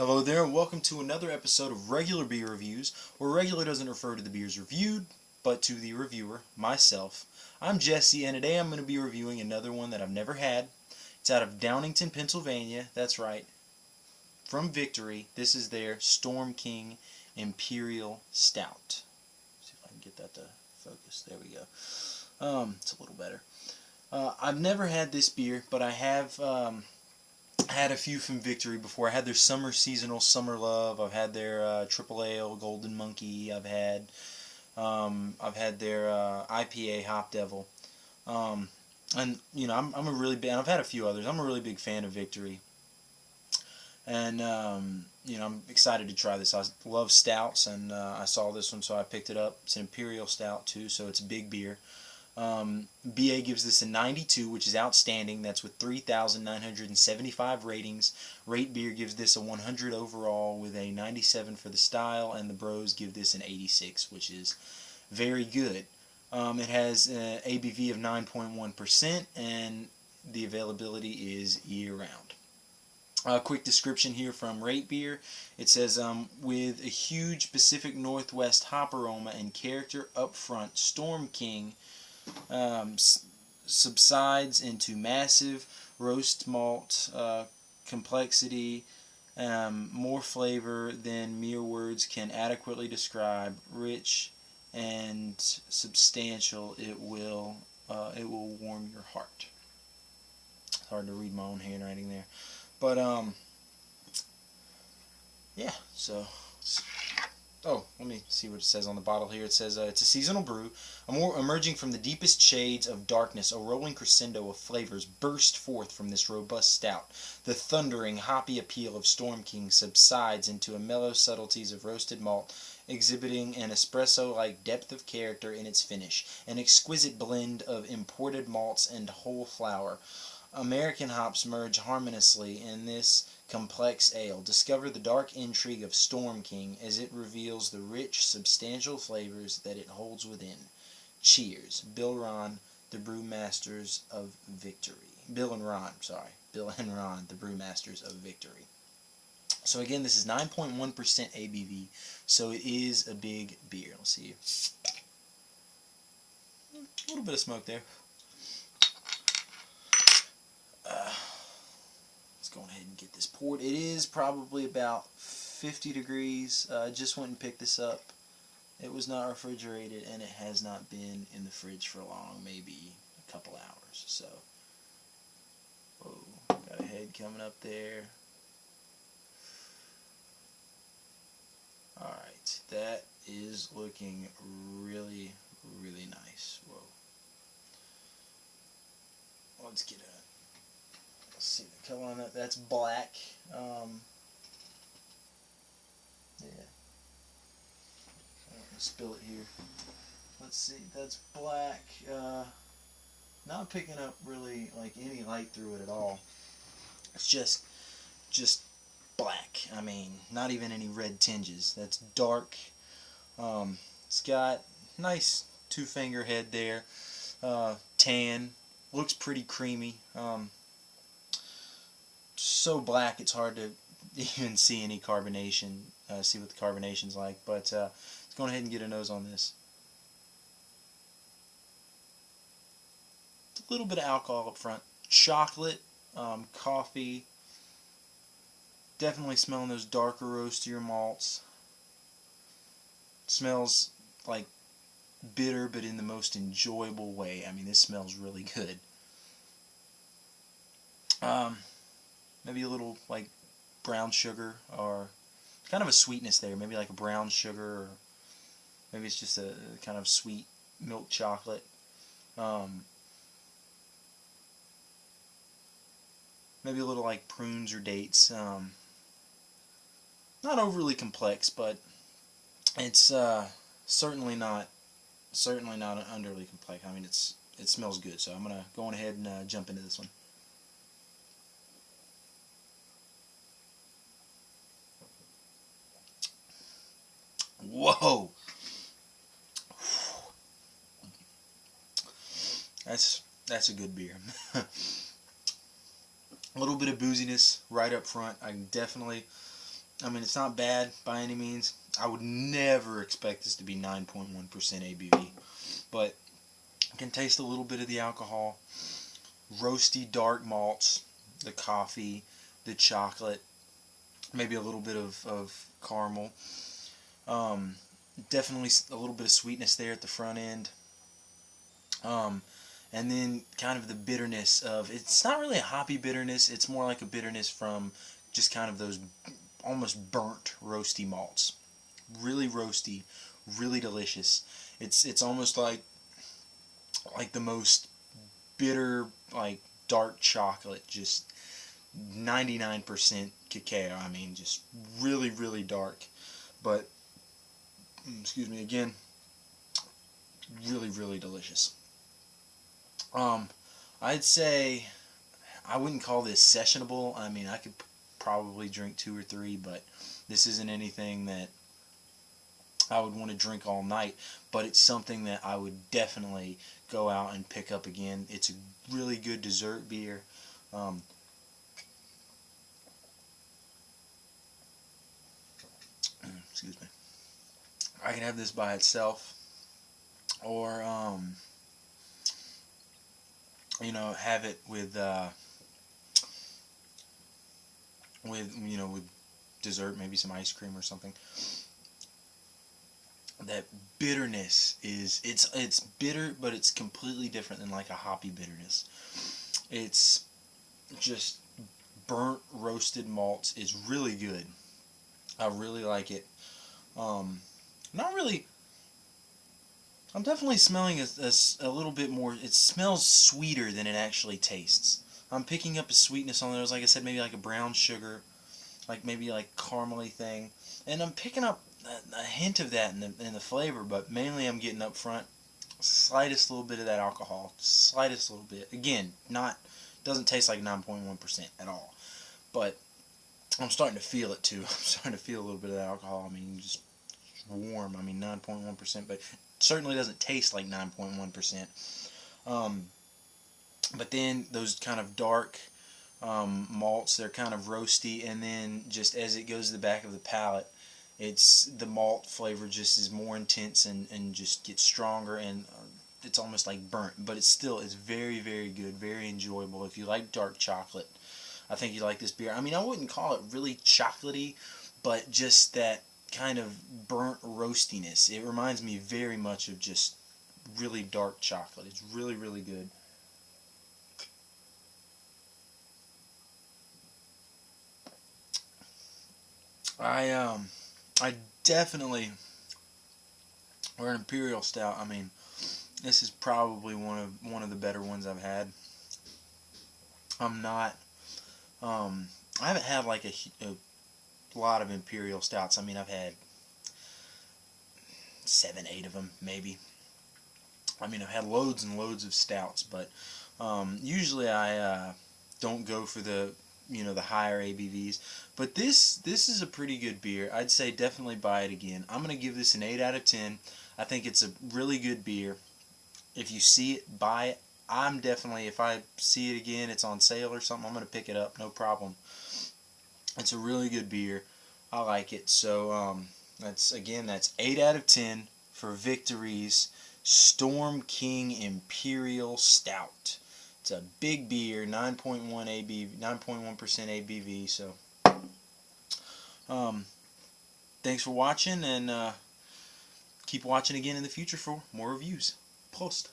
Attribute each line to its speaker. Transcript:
Speaker 1: Hello there, and welcome to another episode of Regular Beer Reviews, where regular doesn't refer to the beers reviewed, but to the reviewer, myself. I'm Jesse, and today I'm going to be reviewing another one that I've never had. It's out of Downington, Pennsylvania. That's right. From Victory, this is their Storm King Imperial Stout. See if I can get that to focus. There we go. It's a little better. I've never had this beer, but I have had a few from Victory before. I had their Summer Seasonal Summer Love. I've had their Triple Ale Golden Monkey. I've had their IPA Hop Devil. And you know, I'm a really big. I've had a few others. I'm a really big fan of Victory. And you know, I'm excited to try this. I love stouts, and I saw this one, so I picked it up. It's an Imperial Stout too, so it's a big beer. BA gives this a 92, which is outstanding. That's with 3,975 ratings. Rate Beer gives this a 100 overall with a 97 for the style, and the Bros give this an 86, which is very good. It has an ABV of 9.1%, and the availability is year-round. Quick description here from Rate Beer. It says, with a huge Pacific Northwest hop aroma and character up front, Storm King subsides into massive roast malt complexity, more flavor than mere words can adequately describe. Rich and substantial, it will warm your heart. It's hard to read my own handwriting there, but yeah. So. Oh, let me see what it says on the bottle here. It says, it's a seasonal brew, emerging from the deepest shades of darkness, a rolling crescendo of flavors burst forth from this robust stout. The thundering, hoppy appeal of Storm King subsides into a mellow subtleties of roasted malt, exhibiting an espresso-like depth of character in its finish, an exquisite blend of imported malts and whole flour. American hops merge harmoniously in this complex ale. Discover the dark intrigue of Storm King as it reveals the rich, substantial flavors that it holds within. Cheers. Bill Ron, the Brewmasters of Victory. Bill and Ron, the Brewmasters of Victory. So again, this is 9.1% ABV, so it is a big beer. Let's see. A little bit of smoke there. Let's go ahead and get this poured. It is probably about 50 degrees. I just went and picked this up. It was not refrigerated, and it has not been in the fridge for long, maybe a couple hours. So, whoa, got a head coming up there. Alright, that is looking really, really nice. Whoa. Let's get a see the color on that. That's black. Yeah. I'm gonna spill it here. Let's see. That's black. Not picking up really like any light through it at all. It's just black. I mean, not even any red tinges. That's dark. It's got nice two-finger head there. Tan. Looks pretty creamy. So black it's hard to even see any carbonation, see what the carbonation's like, but let's go ahead and get a nose on this. It's a little bit of alcohol up front. Chocolate, coffee, definitely smelling those darker roastier malts. Smells like bitter, but in the most enjoyable way. I mean, this smells really good. Maybe a little like brown sugar, or kind of a sweetness there. Maybe like a brown sugar, or maybe it's just a kind of sweet milk chocolate. Maybe a little like prunes or dates. Not overly complex, but it's certainly not underly complex. I mean, it smells good. So I'm gonna go on ahead and jump into this one. Whoa! That's a good beer. A little bit of booziness right up front. I can definitely I mean, it's not bad by any means. I would never expect this to be 9.1% ABV, but I can taste a little bit of the alcohol, roasty dark malts, the coffee, the chocolate, maybe a little bit of caramel. Definitely a little bit of sweetness there at the front end. And then kind of the bitterness of, it's not really a hoppy bitterness, it's more like a bitterness from just kind of those almost burnt roasty malts. Really roasty, really delicious. It's almost like the most bitter, like dark chocolate, just 99% cacao. I mean, just really, really dark. But, excuse me, again, really, really delicious. I'd say I wouldn't call this sessionable. I mean, I could probably drink 2 or 3, but this isn't anything that I would want to drink all night, but it's something that I would definitely go out and pick up again. It's a really good dessert beer. Excuse me. I can have this by itself, or have it with with dessert, maybe some ice cream or something. That bitterness is, it's bitter, but it's completely different than like a hoppy bitterness. It's just burnt roasted malts. It's really good. I really like it. Not really. I'm definitely smelling a little bit more. It smells sweeter than it actually tastes. I'm picking up a sweetness on those, like I said, maybe like a brown sugar, like maybe like caramely thing, and I'm picking up a hint of that in the flavor, but mainly I'm getting up front slightest little bit of that alcohol, slightest little bit. Again, doesn't taste like 9.1% at all, but I'm starting to feel it too. I'm starting to feel a little bit of that alcohol. I mean, just warm. I mean, 9.1%, but it certainly doesn't taste like 9.1%. But then those kind of dark malts, they're kind of roasty, and then just as it goes to the back of the palate, the malt flavor just is more intense and just gets stronger, and it's almost like burnt, but it's very, very good, very enjoyable. If you like dark chocolate, I think you like this beer. I mean, I wouldn't call it really chocolatey, but just that kind of burnt roastiness. It reminds me very much of just really dark chocolate. It's really, really good. I definitely, or an Imperial Stout. I mean, this is probably one of the better ones I've had. I'm not. I haven't had like a lot of Imperial Stouts. I mean, I've had 7, 8 of them maybe. I mean, I've had loads and loads of stouts, but usually I don't go for the higher ABVs. But this is a pretty good beer. I'd say definitely buy it again. I'm gonna give this an 8 out of 10. I think it's a really good beer. If you see it, buy it. I'm definitely, if I see it again, it's on sale or something, I'm gonna pick it up, no problem. It's a really good beer. I like it. So that's 8 out of 10 for Victory's Storm King Imperial Stout. It's a big beer, 9.1 ABV, 9.1% ABV. So, thanks for watching, and keep watching again in the future for more reviews. Prost.